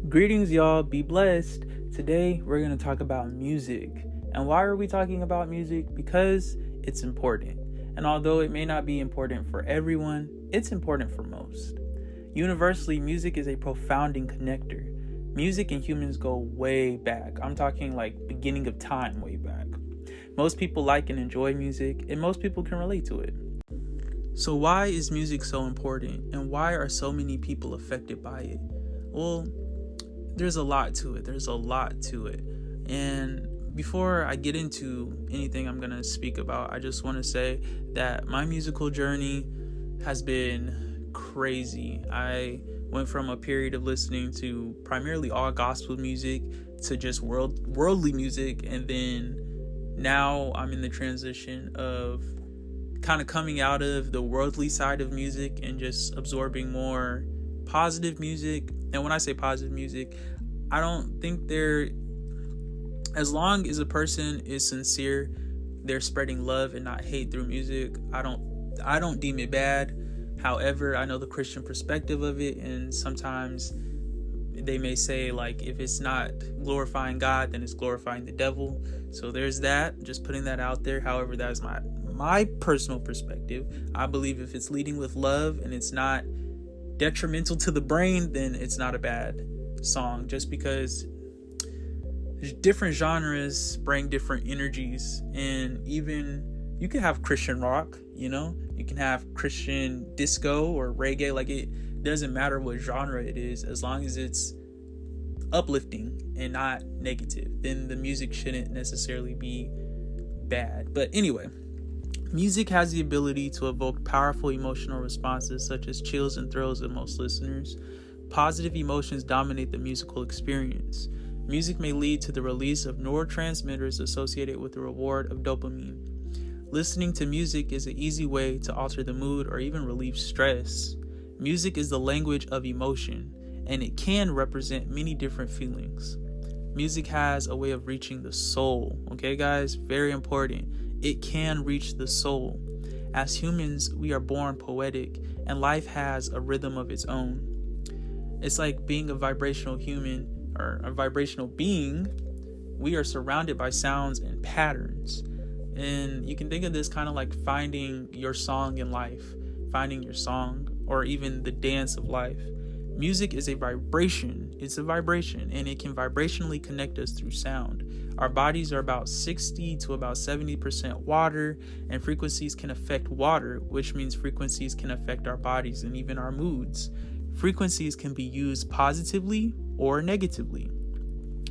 Greetings, y'all. Be blessed. Today, we're going to talk about music. And why are we talking about music? Because it's important. And although it may not be important for everyone, it's important for most. Universally, music is a profounding connector. Music and humans go way back. I'm talking like beginning of time way back. Most people like and enjoy music, and most people can relate to it. So why is music so important, and why are so many people affected by it? Well, there's a lot to it. And before I get into anything I'm going to speak about, I just want to say that my musical journey has been crazy. I went from a period of listening to primarily all gospel music to just worldly music, and then now I'm in the transition of kind of coming out of the worldly side of music and just absorbing more positive music. And when I say positive music, I don't think as long as a person is sincere, they're spreading love and not hate through music. I don't deem it bad. However, I know the Christian perspective of it, and sometimes they may say, like, if it's not glorifying God, then it's glorifying the devil. So there's that, just putting that out there. However, that is my personal perspective. I believe if it's leading with love and it's not detrimental to the brain, then it's not a bad song, just because different genres bring different energies. And even you can have Christian rock, you can have Christian disco or reggae. Like, it doesn't matter what genre it is, as long as it's uplifting and not negative, then the music shouldn't necessarily be bad. But anyway, music has the ability to evoke powerful emotional responses such as chills and thrills in most listeners. Positive emotions dominate the musical experience. Music may lead to the release of neurotransmitters associated with the reward of dopamine. Listening to music is an easy way to alter the mood or even relieve stress. Music is the language of emotion, and it can represent many different feelings. Music has a way of reaching the soul. Okay, guys? Very important. It can reach the soul. As humans, we are born poetic, and life has a rhythm of its own. It's like being a vibrational human or a vibrational being. We are surrounded by sounds and patterns. And you can think of this kind of like finding your song in life, finding your song, or even the dance of life. Music is a vibration. It's a vibration, and it can vibrationally connect us through sound. Our bodies are about 60 to about 70% water, and frequencies can affect water, which means frequencies can affect our bodies and even our moods. Frequencies can be used positively or negatively.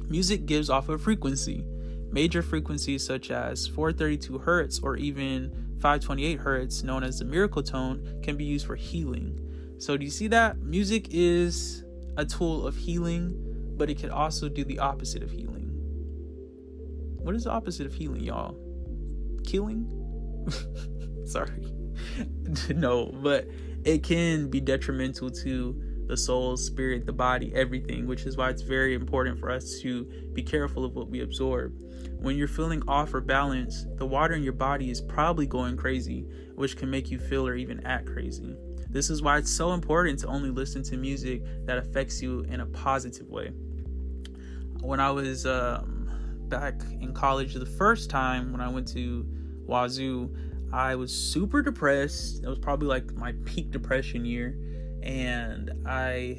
Music gives off a frequency. Major frequencies such as 432 hertz or even 528 hertz, known as the miracle tone, can be used for healing. So do you see that? Music is a tool of healing, but it can also do the opposite of healing. What is the opposite of healing, y'all? Killing? Sorry. No, but it can be detrimental to the soul, spirit, the body, everything, which is why it's very important for us to be careful of what we absorb. When you're feeling off or balanced, the water in your body is probably going crazy, which can make you feel or even act crazy. This is why it's so important to only listen to music that affects you in a positive way. When I was back in college the first time, when I went to Wazoo, I was super depressed. It was probably like my peak depression year. And I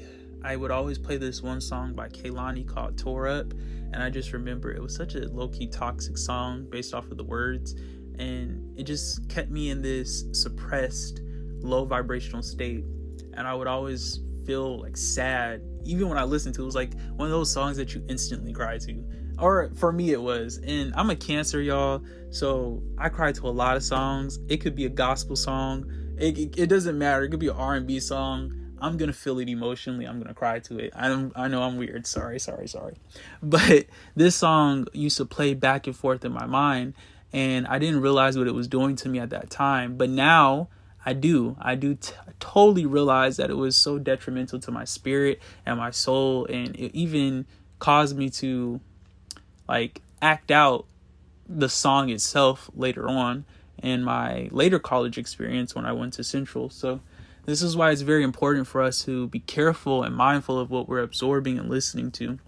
would always play this one song by Kehlani called Tore Up. And I just remember it was such a low-key toxic song based off of the words. And it just kept me in this suppressed, low vibrational state. And I would always feel like sad. Even when I listened to it, it was like one of those songs that you instantly cry to. Or for me it was. And I'm a Cancer, y'all. So I cry to a lot of songs. It could be a gospel song. It doesn't matter. It could be an R&B song. I'm going to feel it emotionally. I'm going to cry to it. I know I'm weird. Sorry. But this song used to play back and forth in my mind, and I didn't realize what it was doing to me at that time. But now I do totally realize that it was so detrimental to my spirit and my soul. And it even caused me to like act out the song itself later on in my later college experience when I went to Central. So This is why it's very important for us to be careful and mindful of what we're absorbing and listening to.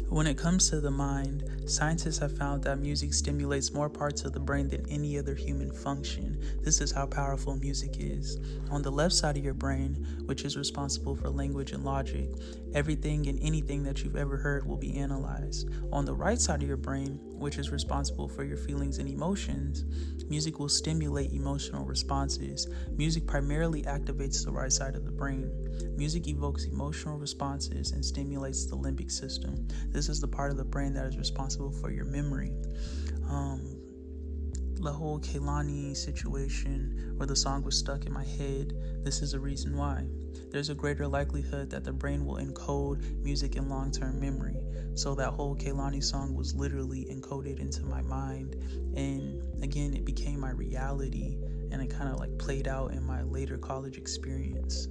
When it comes to the mind, scientists have found that music stimulates more parts of the brain than any other human function. This is how powerful music is. On the left side of your brain, which is responsible for language and logic, everything and anything that you've ever heard will be analyzed. On the right side of your brain, which is responsible for your feelings and emotions, music will stimulate emotional responses. Music primarily activates the right side of the brain. Music evokes emotional responses and stimulates the limbic system. This is the part of the brain that is responsible for your memory. The whole Kehlani situation where the song was stuck in my head, this is a reason why. There's a greater likelihood that the brain will encode music in long-term memory. So that whole Kehlani song was literally encoded into my mind. And again, it became my reality, and it kind of like played out in my later college experience.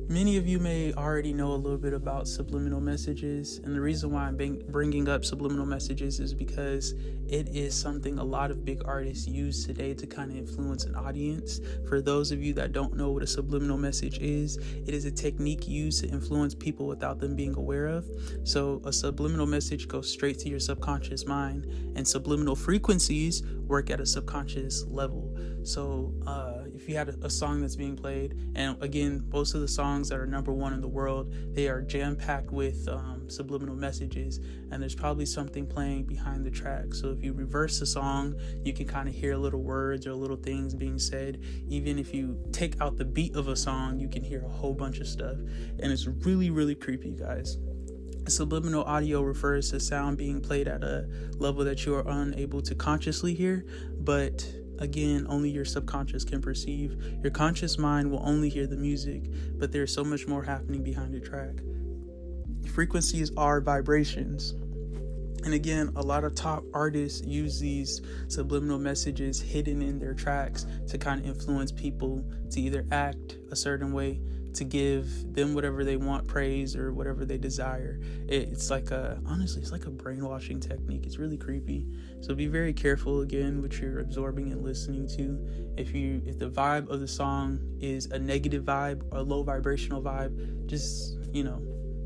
Many of you may already know a little bit about subliminal messages, and the reason why I'm bringing up subliminal messages is because it is something a lot of big artists use today to kind of influence an audience. For those of you that don't know what a subliminal message is, it is a technique used to influence people without them being aware of. So a subliminal message goes straight to your subconscious mind, and subliminal frequencies work at a subconscious level. So if you had a song that's being played, and again, most of the songs that are number one in the world, they are jam-packed with subliminal messages, and there's probably something playing behind the track. So if you reverse the song, you can kind of hear little words or little things being said. Even if you take out the beat of a song, you can hear a whole bunch of stuff, and it's really, really creepy, guys. Subliminal audio refers to sound being played at a level that you are unable to consciously hear, but again, only your subconscious can perceive. Your conscious mind will only hear the music, but there's so much more happening behind the track. Frequencies are vibrations. And again, a lot of top artists use these subliminal messages hidden in their tracks to kind of influence people to either act a certain way, to give them whatever they want, praise or whatever they desire. It's like honestly, it's like a brainwashing technique. It's really creepy. So be very careful again what you're absorbing and listening to. If the vibe of the song is a negative vibe or a low vibrational vibe, just,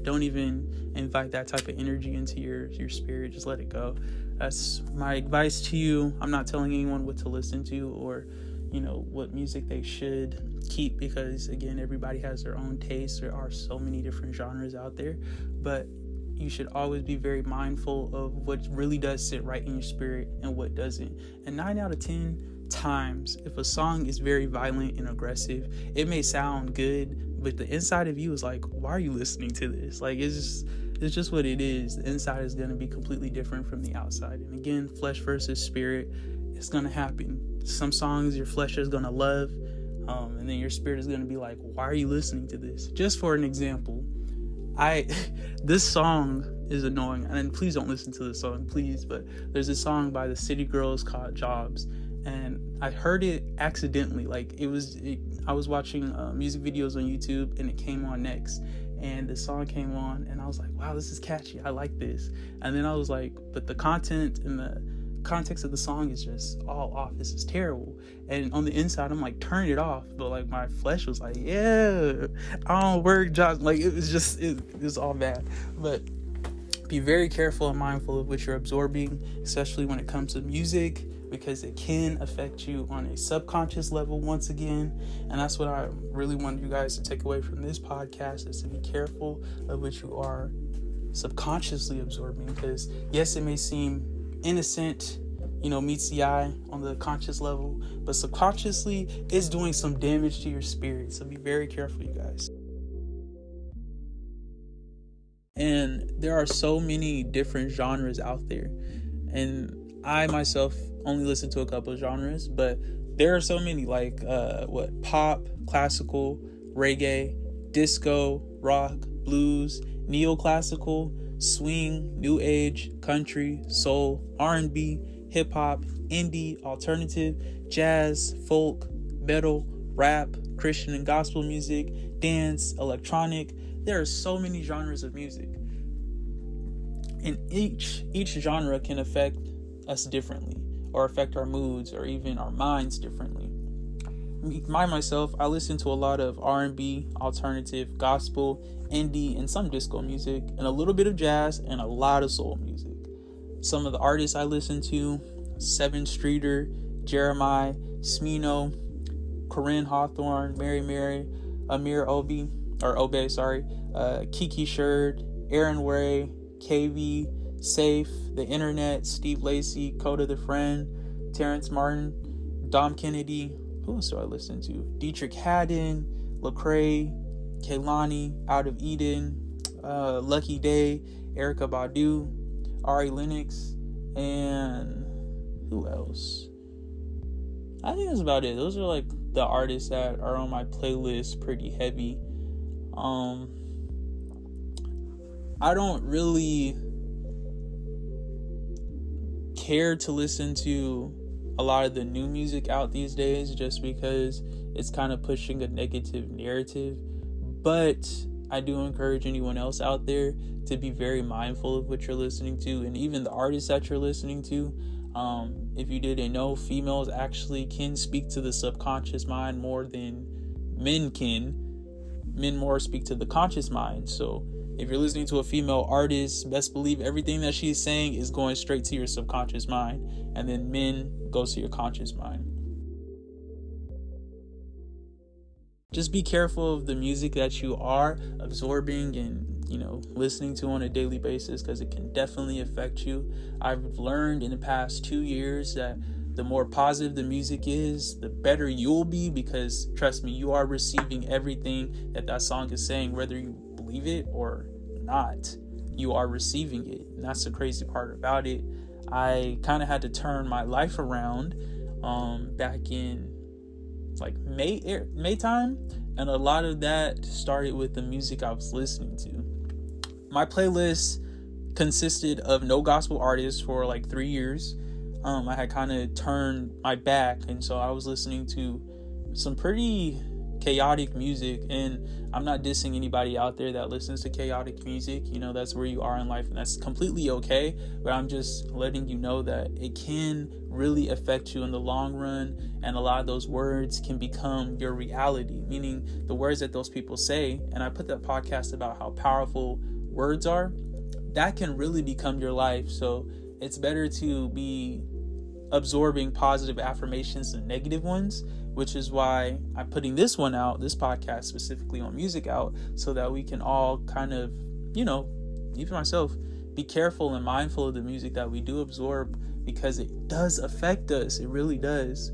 don't even invite that type of energy into your spirit. Just let it go. That's my advice to you. I'm not telling anyone what to listen to or what music they should keep, because again, everybody has their own taste. There are so many different genres out there, but you should always be very mindful of what really does sit right in your spirit and what doesn't. And 9 out of 10 times, if a song is very violent and aggressive, it may sound good, but the inside of you is like, why are you listening to this? Like, it's just what it is. The inside is going to be completely different from the outside. And again, flesh versus spirit, it's going to happen. Some songs your flesh is going to love, and then your spirit is going to be like, why are you listening to this? Just for an example, this song is annoying, and please don't listen to this song, please, but there's a song by the City Girls called JAVs, and I heard it accidentally. I was watching music videos on YouTube, and it came on next, and the song came on, and I was like, wow, this is catchy, I like this. And then I was like, but the content and the context of the song is just all off. This is terrible. And on the inside, I'm like, turn it off, but like my flesh was like, yeah, I don't work jobs. Like, it was all bad. But be very careful and mindful of what you're absorbing, especially when it comes to music, because it can affect you on a subconscious level once again. And that's what I really want you guys to take away from this podcast, is to be careful of what you are subconsciously absorbing, because yes, it may seem innocent, meets the eye on the conscious level, but subconsciously it's doing some damage to your spirit. So be very careful, you guys. And there are so many different genres out there, and I myself only listen to a couple of genres, but there are so many, like pop, classical, reggae, disco, rock, blues, neoclassical, swing, new age, country, soul, R&B, hip-hop, indie, alternative, jazz, folk, metal, rap, Christian and gospel music, dance, electronic. There are so many genres of music, and each genre can affect us differently, or affect our moods or even our minds differently. Myself, I listen to a lot of R&B, alternative, gospel, indie, and some disco music, and a little bit of jazz, and a lot of soul music. Some of the artists I listen to: Seven Streeter, Jeremiah, Smino, Corinne Hawthorne, Mary, Amir Obi, Kiki Sherd, Aaron Way, KV, Safe, The Internet, Steve Lacy, Coda the Friend, Terrence Martin, Dom Kennedy. Who else do I listen to? Dietrich Haddon, Lecrae, Kehlani, Out of Eden, Lucky Day, Erykah Badu, Ari Lennox, and who else? I think that's about it. Those are like the artists that are on my playlist pretty heavy. I don't really care to listen to a lot of the new music out these days just because it's kind of pushing a negative narrative. But I do encourage anyone else out there to be very mindful of what you're listening to, and even the artists that you're listening to. If you didn't know, females actually can speak to the subconscious mind more than men can. Men more speak to the conscious mind. So if you're listening to a female artist, best believe everything that she's saying is going straight to your subconscious mind, and then men goes to your conscious mind. Just be careful of the music that you are absorbing and listening to on a daily basis, because it can definitely affect you. I've learned in the past 2 years that the more positive the music is, the better you'll be, because trust me, you are receiving everything that song is saying, whether you believe it or not. You are receiving it, and that's the crazy part about it. I kind of had to turn my life around back in like May time, and a lot of that started with the music I was listening to. My playlist consisted of no gospel artists for like 3 years. I had kind of turned my back, and so I was listening to some pretty chaotic music. And I'm not dissing anybody out there that listens to chaotic music. That's where you are in life, and that's completely okay. But I'm just letting you know that it can really affect you in the long run, and a lot of those words can become your reality, meaning the words that those people say. And I put that podcast about how powerful words are. That can really become your life. So it's better to be absorbing positive affirmations than negative ones, which is why I'm putting this podcast specifically on music out, so that we can all kind of, even myself, be careful and mindful of the music that we do absorb, because it does affect us. It really does.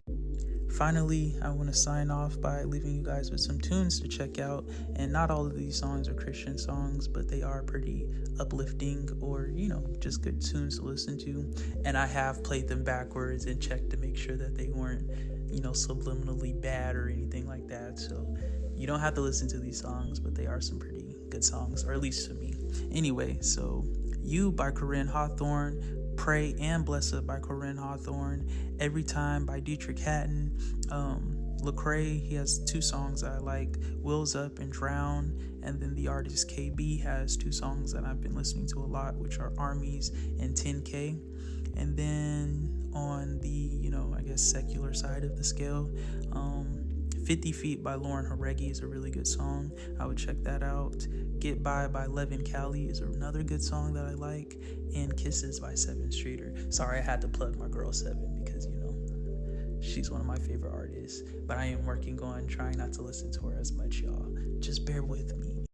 Finally, I want to sign off by leaving you guys with some tunes to check out. And not all of these songs are Christian songs, but they are pretty uplifting, or, just good tunes to listen to. And I have played them backwards and checked to make sure that they weren't, subliminally bad or anything like that. So you don't have to listen to these songs, but they are some pretty good songs, or at least to me. Anyway, so You by Corinne Hawthorne, Pray and Blessed by Corinne Hawthorne, Every Time by Dietrich Haddon, Lecrae, he has 2 songs I like, Wills Up and Drown, and then the artist KB has 2 songs that I've been listening to a lot, which are Armies and 10K. And then on the, secular side of the scale, 50 Feet by Lauren Haregi is a really good song. I would check that out. Get By Levin Cali is another good song that I like. And Kisses by Seven Streeter. Sorry, I had to plug my girl Seven, because, she's one of my favorite artists. But I am working on trying not to listen to her as much, y'all. Just bear with me.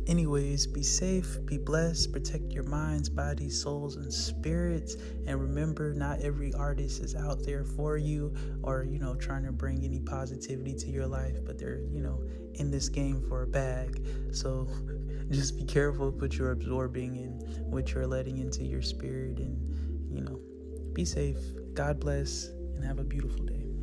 Anyways, be safe, be blessed, protect your minds, bodies, souls, and spirits. And remember, not every artist is out there for you, or, trying to bring any positivity to your life, but they're, in this game for a bag. So just be careful of what you're absorbing and what you're letting into your spirit, and, be safe. God bless, and have a beautiful day.